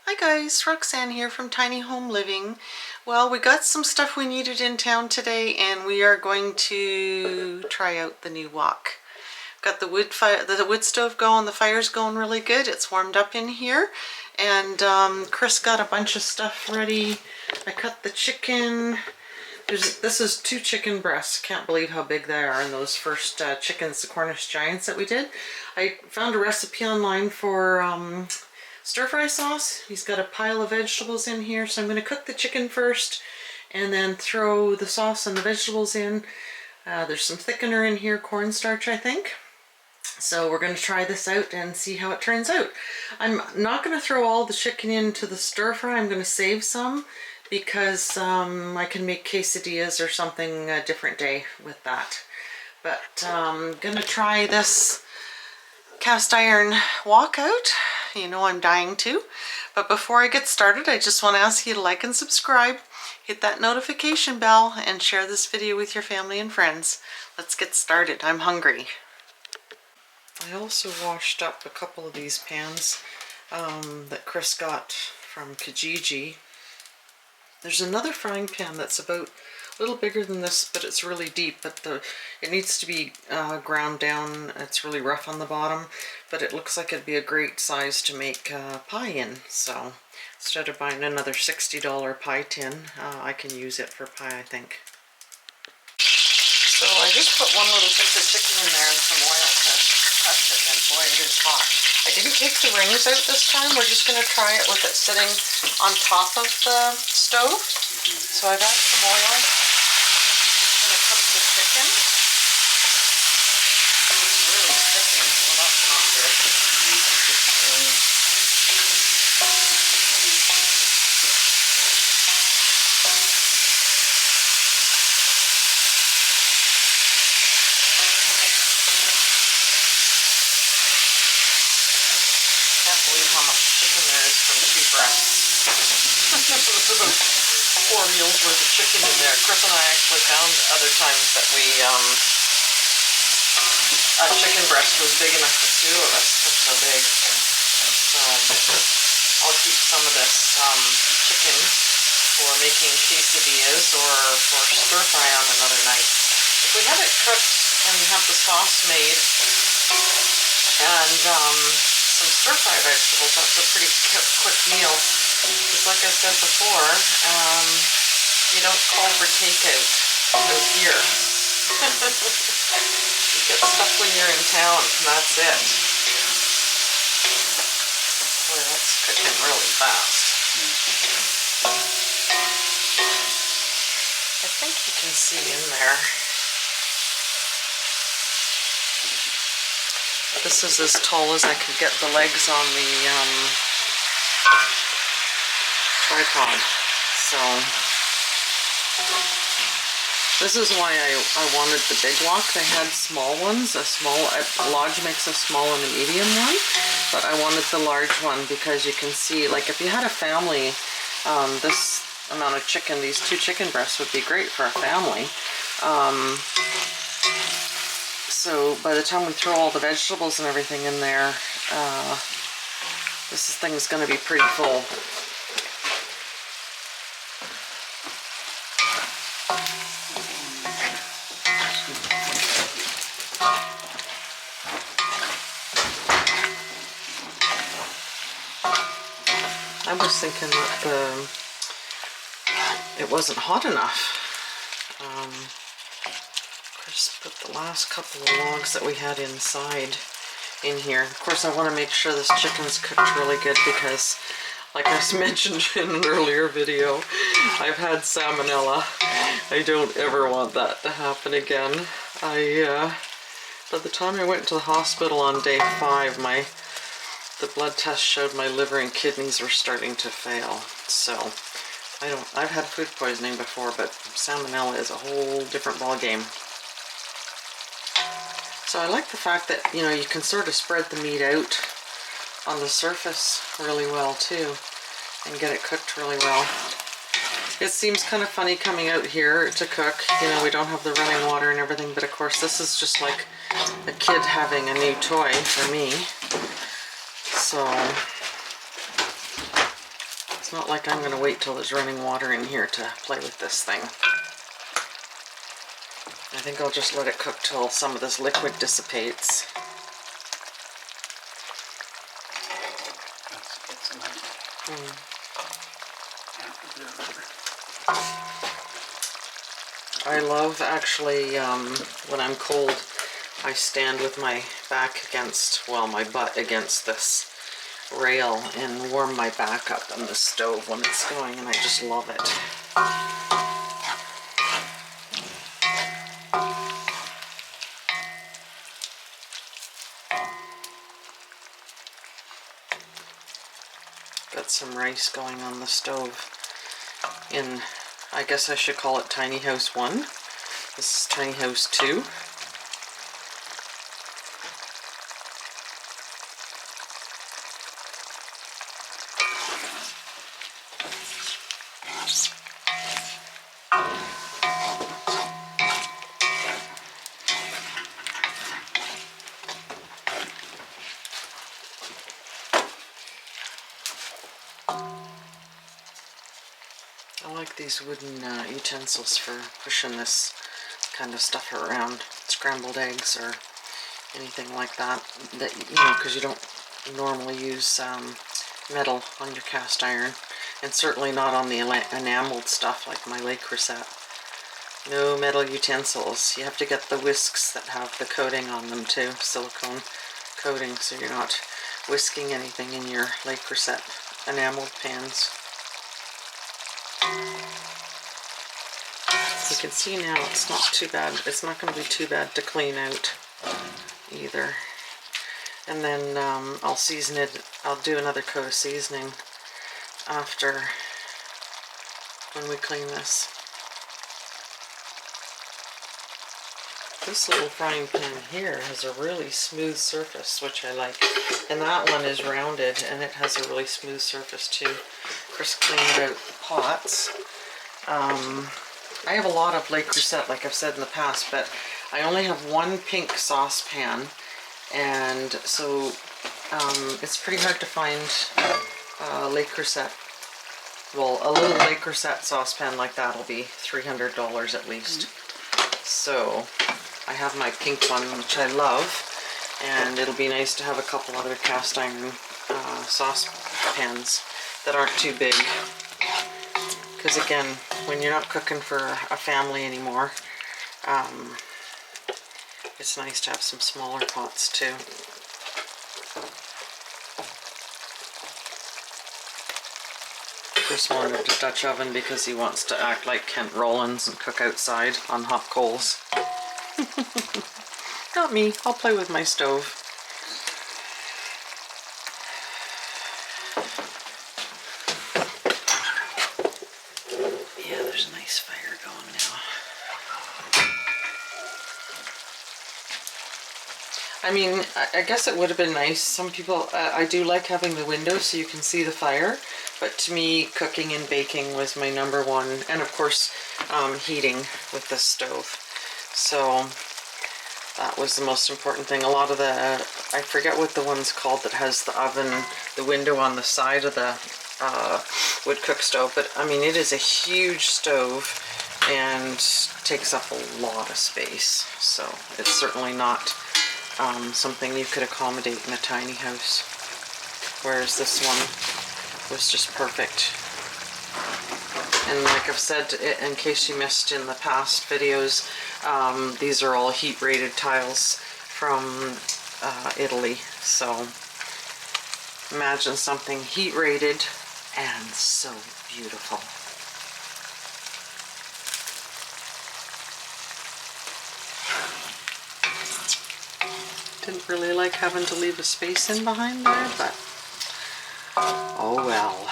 Hi guys, Roxanne here from Tiny Home Living. Well, we got some stuff we needed in town today and we are going to try out the new wok. Got the wood stove going, the fire's going really good. It's warmed up in here. And Chris got a bunch of stuff ready. I cut the chicken. This is 2 chicken breasts. Can't believe how big they are in those first chickens, the Cornish Giants that we did. I found a recipe online for stir-fry sauce. He's got a pile of vegetables in here, so I'm going to cook the chicken first and then throw the sauce and the vegetables in. There's some thickener in here, cornstarch I think. So we're going to try this out and see how it turns out. I'm not going to throw all the chicken into the stir-fry. I'm going to save some because I can make quesadillas or something a different day with that. But I'm going to try this cast iron wok out. You know I'm dying to. But before I get started, I just want to ask you to like and subscribe, hit that notification bell, and share this video with your family and friends. Let's get started. I'm hungry. I also washed up a couple of these pans that Chris got from Kijiji. There's another frying pan that's about a little bigger than this, but it's really deep, but it needs to be ground down. It's really rough on the bottom, but it looks like it'd be a great size to make pie in. So instead of buying another $60 pie tin, I can use it for pie, I think. So I just put one little piece of chicken in there and some oil to touch it, and boy, it is hot. I didn't take the rings out this time. We're just going to try it with it sitting on top of the stove. So I've added some oil. Just going to cook the chicken. It's really sticking, so that's not good. Can't believe how much chicken there is from 2 breasts. There's about 4 meals worth of chicken in there. Chris and I actually found other times that a chicken breast was big enough for 2 of us. They're so big. So I'll keep some of this chicken for making quesadillas or for stir fry on another night. If we have it cooked and have the sauce made and some stir fry vegetables, that's a pretty quick meal. Because like I said before, you don't call for takeout out here. You get stuff when you're in town, and that's it. Boy, that's cooking really fast. I think you can see in there. This is as tall as I could get the legs on the tripod. So this is why I wanted the big wok. They had small ones. Lodge makes a small and a medium one, but I wanted the large one because you can see, like, if you had a family, this amount of chicken, these 2 chicken breasts would be great for a family. So by the time we throw all the vegetables and everything in there, this thing's going to be pretty full. I was thinking that it wasn't hot enough. Chris put the last couple of logs that we had inside in here. Of course, I want to make sure this chicken's cooked really good because, like I mentioned in an earlier video, I've had salmonella. I don't ever want that to happen again. By the time I went to the hospital on day 5, the blood test showed my liver and kidneys were starting to fail. So I've had food poisoning before, but salmonella is a whole different ball game. So I like the fact that, you know, you can sort of spread the meat out on the surface really well too and get it cooked really well. It seems kind of funny coming out here to cook. You know, we don't have the running water and everything, but of course this is just like a kid having a new toy for me. So It's not like I'm going to wait till there's running water in here to play with this thing. I think I'll just let it cook till some of this liquid dissipates. I love actually when I'm cold, I stand with my back against, well, my butt against this rail and warm my back up on the stove when it's going, and I just love it. Got some rice going on the stove in, I guess I should call it Tiny House 1. This is Tiny House 2. I like these wooden utensils for pushing this kind of stuff around, scrambled eggs or anything like that, because you don't normally use metal on your cast iron, and certainly not on the enameled stuff like my Le Creuset. No metal utensils. You have to get the whisks that have the coating on them too, silicone coating, so you're not whisking anything in your Le Creuset enameled pans. You can see now it's not too bad. It's not going to be too bad to clean out either. And then I'll season it. I'll do another coat of seasoning after when we clean this. This little frying pan here has a really smooth surface, which I like. And that one is rounded and it has a really smooth surface too. Chris cleaned out the pots. I have a lot of Le Creuset, like I've said in the past, but I only have one pink saucepan, and so it's pretty hard to find Le Creuset. Well, a little Le Creuset saucepan like that will be $300 at least. So I have my pink one, which I love, and it'll be nice to have a couple other cast iron saucepans that aren't too big. Because again, when you're not cooking for a family anymore, it's nice to have some smaller pots too. Chris wanted a Dutch oven because he wants to act like Kent Rollins and cook outside on hot coals. Not me, I'll play with my stove. Yeah, there's a nice fire going now. I mean, I guess it would have been nice. Some people, I do like having the window so you can see the fire, but to me, cooking and baking was my number one, and of course, heating with the stove. So that was the most important thing. A lot of the, I forget what the one's called that has the oven, the window on the side of the wood cook stove, but I mean, it is a huge stove and takes up a lot of space. So it's certainly not something you could accommodate in a tiny house. Whereas this one was just perfect. And like I've said, in case you missed in the past videos, these are all heat rated tiles from Italy. So imagine something heat rated and so beautiful. Didn't really like having to leave a space in behind there, but oh well.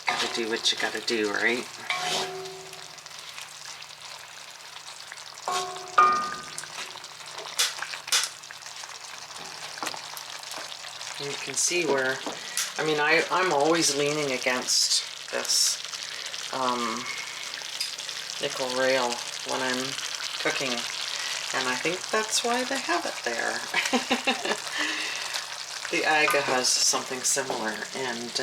Gotta do what you gotta do, right? And you can see where, I mean, I'm always leaning against this nickel rail when I'm cooking, and I think that's why they have it there. The Aga has something similar, and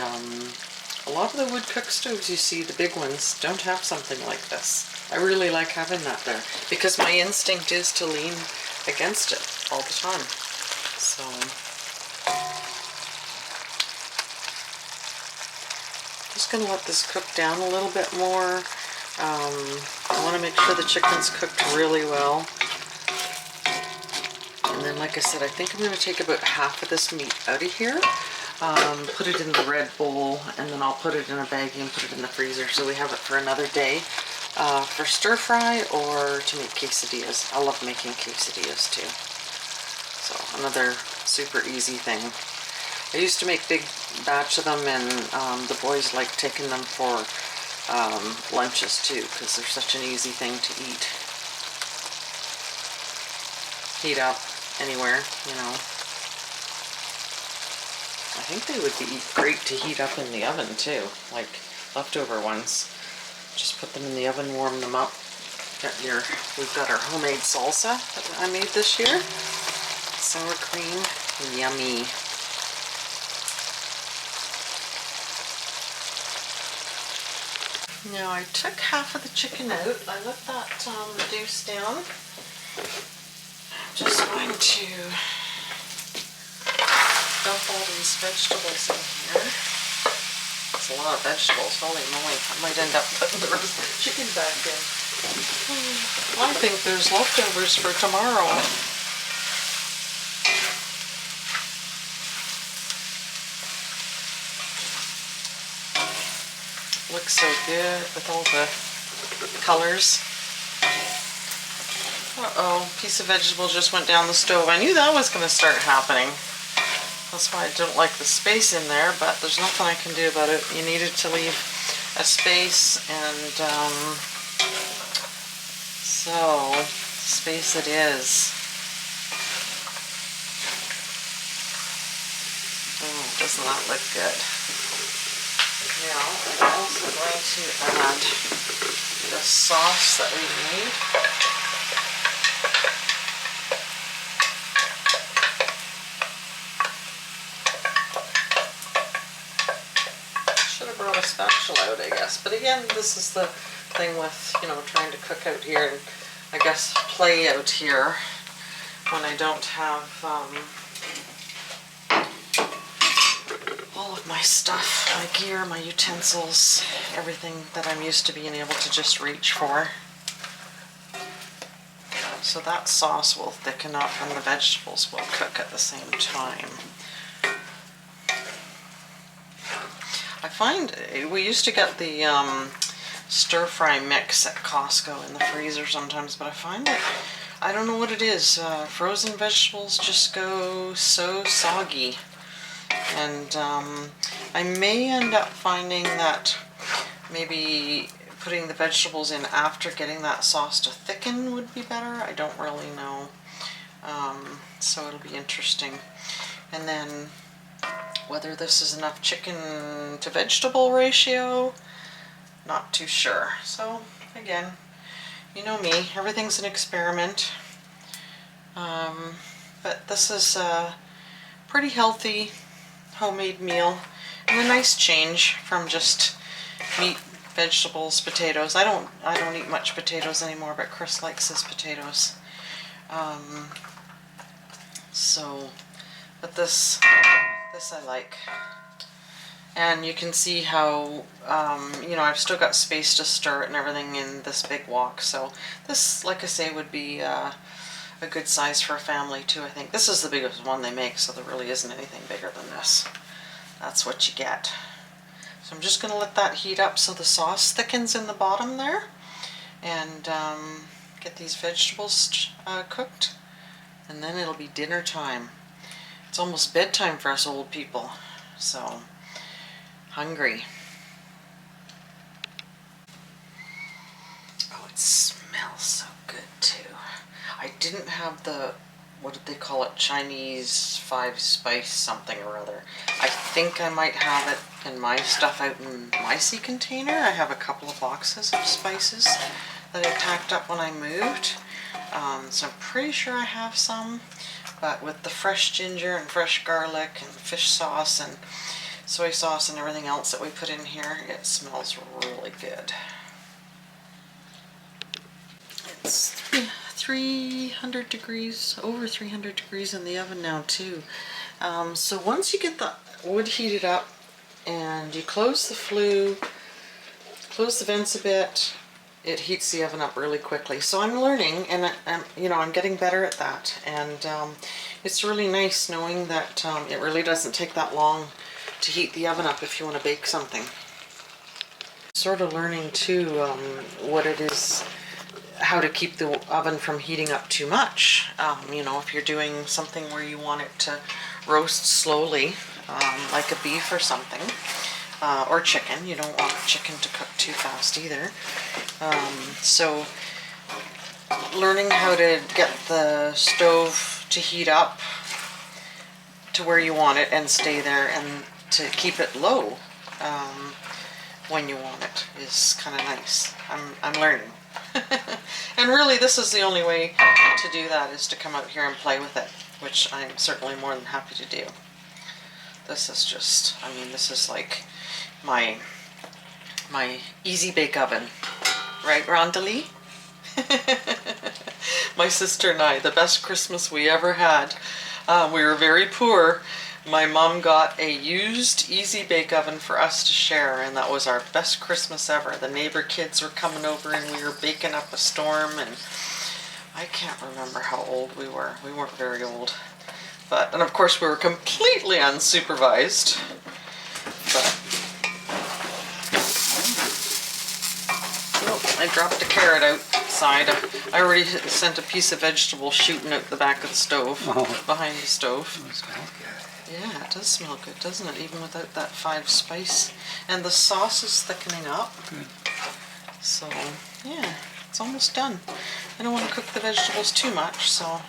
A lot of the wood cook stoves you see, the big ones, don't have something like this. I really like having that there because my instinct is to lean against it all the time. So just gonna let this cook down a little bit more. I want to make sure the chicken's cooked really well. And then, like I said, I think I'm going to take about half of this meat out of here, put it in the red bowl, and then I'll put it in a baggie and put it in the freezer so we have it for another day for stir fry or to make quesadillas. I love making quesadillas too. So another super easy thing. I used to make big batch of them, and the boys like taking them for lunches too because they're such an easy thing to eat. Heat up anywhere, you know. I think they would be great to heat up in the oven too, like leftover ones. Just put them in the oven, warm them up. We've got our homemade salsa that I made this year. Sour cream, yummy. Now I took half of the chicken out. I let that reduce down. Just going to dump all these vegetables in here. It's a lot of vegetables, holy moly. I might end up putting the chicken back in. I think there's leftovers for tomorrow. Looks so good with all the colors. Uh-oh, piece of vegetable just went down the stove. I knew that was going to start happening. That's why I don't like the space in there, but there's nothing I can do about it. You needed to leave a space, and so space it is. Oh, doesn't that look good? Now, I'm also going to add the sauce that we made. Should have brought a spatula out, I guess. But again, this is the thing with, you know, trying to cook out here and I guess play out here when I don't have all of my stuff, my gear, my utensils, everything that I'm used to being able to just reach for. So that sauce will thicken up and the vegetables will cook at the same time. I find we used to get the stir-fry mix at Costco in the freezer sometimes, but I find that, I don't know what it is, frozen vegetables just go so soggy. And I may end up finding that maybe putting the vegetables in after getting that sauce to thicken would be better. I don't really know. So it'll be interesting. And then whether this is enough chicken to vegetable ratio, not too sure. So again, you know me, everything's an experiment. But this is a pretty healthy homemade meal and a nice change from just meat, vegetables, potatoes. I don't eat much potatoes anymore, but Chris likes his potatoes. But this I like. And you can see how, you know, I've still got space to stir it and everything in this big wok. So this, like I say, would be a good size for a family too, I think. This is the biggest one they make, so there really isn't anything bigger than this. That's what you get. So I'm just going to let that heat up so the sauce thickens in the bottom there. And get these vegetables cooked. And then it'll be dinner time. It's almost bedtime for us old people. So, hungry. Oh, it smells so good too. I didn't have the, what did they call it, Chinese 5-spice something or other. I think I might have it in my stuff out in my sea container. I have a couple of boxes of spices that I packed up when I moved. So I'm pretty sure I have some, but with the fresh ginger and fresh garlic and fish sauce and soy sauce and everything else that we put in here. It smells really good. It's 300 degrees, over 300 degrees in the oven now too. So once you get the wood heated up and you close the flue, close the vents a bit, it heats the oven up really quickly. So I'm learning, and I'm getting better at that. And it's really nice knowing that it really doesn't take that long to heat the oven up if you want to bake something. Sort of learning too what it is, how to keep the oven from heating up too much. If you're doing something where you want it to roast slowly, like a beef or something, or chicken. You don't want chicken to cook too fast either. So learning how to get the stove to heat up to where you want it and stay there, and to keep it low when you want it is kind of nice. I'm learning. And really this is the only way to do that, is to come out here and play with it, which I'm certainly more than happy to do. This is just, this is like my easy bake oven. Right, Rondalee? My sister and I, the best Christmas we ever had. We were very poor. My mom got a used easy bake oven for us to share, and that was our best Christmas ever. The neighbor kids were coming over and we were baking up a storm, and I can't remember how old we were. We weren't very old. And of course we were completely unsupervised. But I dropped a carrot outside. I already sent a piece of vegetable shooting out the back of the stove, behind the stove. It smells good. Yeah, it does smell good, doesn't it? Even without that 5 spice. And the sauce is thickening up. Good. So, yeah, it's almost done. I don't want to cook the vegetables too much, so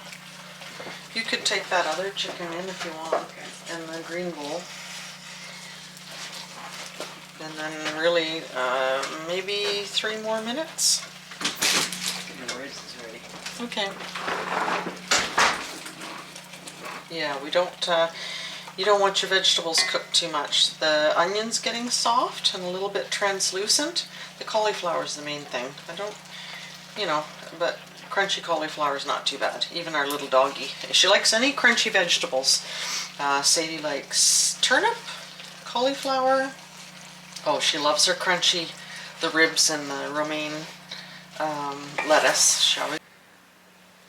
you could take that other chicken in if you want, in the green bowl. And then really, maybe 3 more minutes. The rice is ready. Okay. Yeah, we don't, you don't want your vegetables cooked too much. The onion's getting soft and a little bit translucent. The cauliflower is the main thing. But crunchy cauliflower is not too bad. Even our little doggy, she likes any crunchy vegetables. Sadie likes turnip, cauliflower. Oh, she loves her crunchy, the ribs and the romaine lettuce, shall we?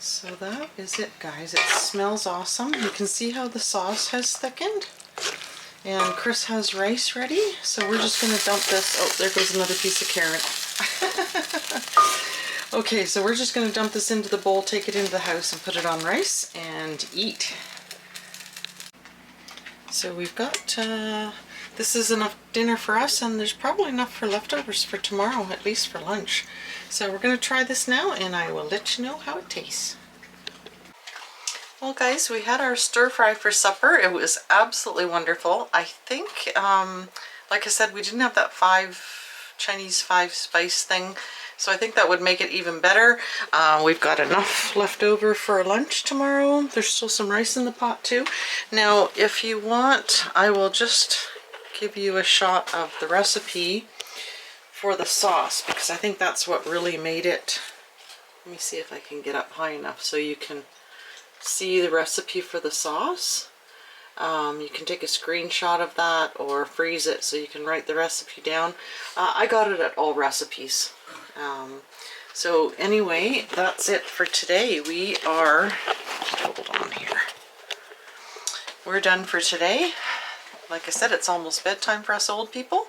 So that is it, guys. It smells awesome. You can see how the sauce has thickened. And Chris has rice ready. So we're just going to dump this. Oh, there goes another piece of carrot. Okay, so we're just going to dump this into the bowl, take it into the house and put it on rice and eat. So we've got, this is enough dinner for us, and there's probably enough for leftovers for tomorrow, at least for lunch. So we're going to try this now, and I will let you know how it tastes. Well guys, we had our stir fry for supper. It was absolutely wonderful. I think, like I said, we didn't have that Chinese 5 spice thing, so I think that would make it even better. We've got enough left over for lunch tomorrow. There's still some rice in the pot too. Now, if you want, I will just give you a shot of the recipe for the sauce, because I think that's what really made it. Let me see if I can get up high enough so you can see the recipe for the sauce. You can take a screenshot of that or freeze it so you can write the recipe down. I got it at All Recipes. So anyway, that's it for today. We are, hold on here. We're done for today. Like I said, it's almost bedtime for us old people.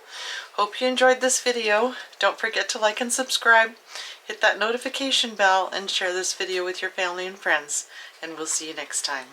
Hope you enjoyed this video. Don't forget to like and subscribe. Hit that notification bell and share this video with your family and friends. And we'll see you next time.